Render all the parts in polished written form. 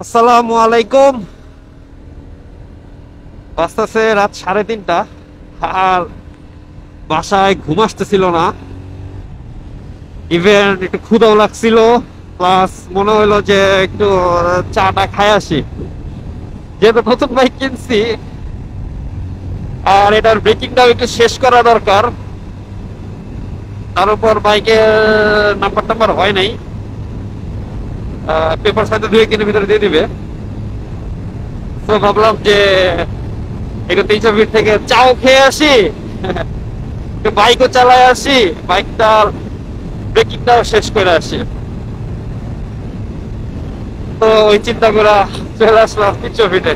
আসসালামু আলাইকুম। বাজতেছে রাত 3:30। আর বাসায় ঘুম আসতেছিল না। ইভেন একটু ক্ষুধাও লাগছিল। প্লাস মনে হলো যে একটু চাটা খাই আসি। যেহেতু নতুন বাইক কিনছি আর এটার ব্রেকিংটাও একটু শেষ করা দরকার। তার উপর বাইকের নাম্বার টাম্বার হয় নাই। পেপার সাথে 2-1 দিনের ভিতরে দিয়ে দিবে। তো ভাবলাম যে একটু 300 ফিট থেকে চাও খেয়ে আসি, একটু বাইকও চালায় আসি, বাইকটার ব্রেকিংটাও শেষ করে আসি। তো ওই চিন্তা করে চলে আসলাম 300 ফিটে।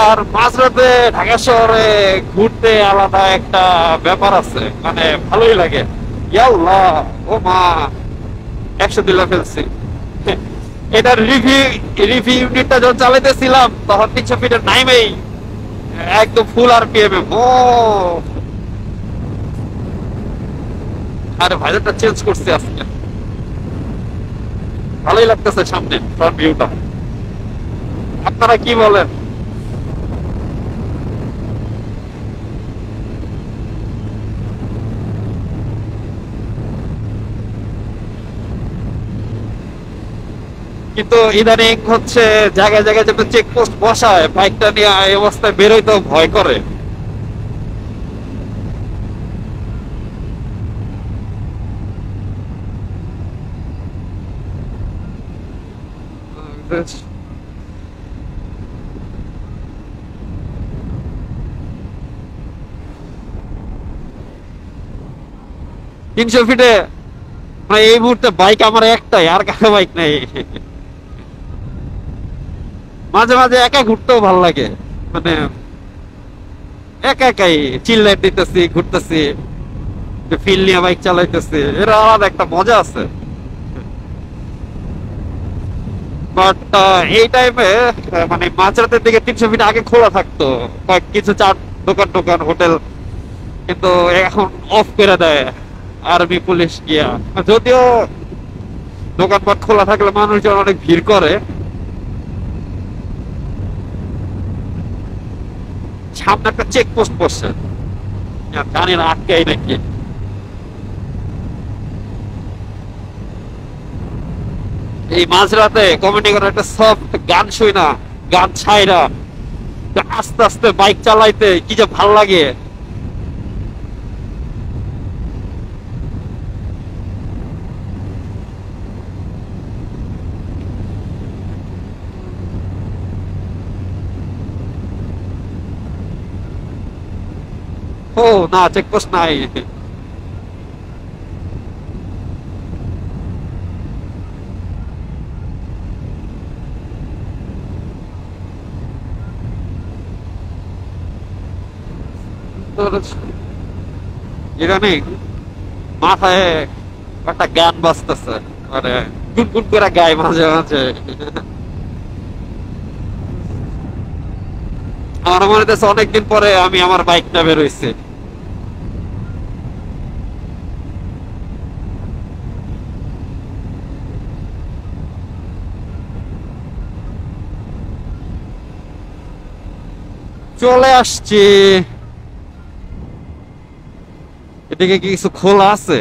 আর মাঝরাতে ঢাকা শহরে ঘুরতে আলাদা একটা ব্যাপার আছে, মানে ভালোই লাগে। ইয়াল্লাহ, ও মা, 100 দিলা ফেলছি। এটার রিভিউ রিভিউ ইউনিটটা যখন চালাইতেছিলাম তখন 300 ফিটের নাইমেই একদম ফুল আরপিএম এ ও। আরে ভাইজারটা চেঞ্জ করছে আজকে, ভালোই লাগতেছে সামনে ফ্রন্ট ভিউটা। আপনারা কি বলেন? কিন্তু ইদানিং হচ্ছে জায়গায় জায়গায় যখন চেকপোস্ট বসায় বাইকটা নিয়ে এই অবস্থায় বেরোইতেও ভয় করে। বেশ। 300 ফিটে মানে এই মুহূর্তে বাইক আমার একটাই, আর কারো বাইক নেই। মাঝে মাঝে একা ঘুরতেও ভালো লাগে, মানে একা একাই চিল্লাইট দিতেছি, ঘুরতেছি, ফিল নিয়ে বাইক চালাইতেছি, এর আলাদা একটা মজা আছে। বাট এই টাইমে মানে মাঝরাতের দিকে 300 ফিট আগে খোলা থাকতো কয়েক কিছু চার দোকান টোকান হোটেল, কিন্তু এখন অফ করে দেয় আর্মি পুলিশ গিয়া। যদিও দোকানপাট খোলা থাকলে মানুষজন অনেক ভিড় করে। সামনে একটা চেকপোস্ট পড়ছে, জানি না আটকাই নাকি। এই মাঝরাতে কমেডি করার একটা সফট গান শুই না, গান ছাইরা আস্তে আস্তে বাইক চালাইতে কি যে ভাল লাগে। ও না, চেকপোস্ট নাই। ইদানিং মাথায় একটা গান বাজতেছে, মানে গুনগুন করে গায় মাঝে মাঝে। আমার মনে হচ্ছে অনেকদিন পরে আমি আমার বাইকটা বেরোইছি। চলে আসছি। এদিকে কি কিছু খোলা আছে?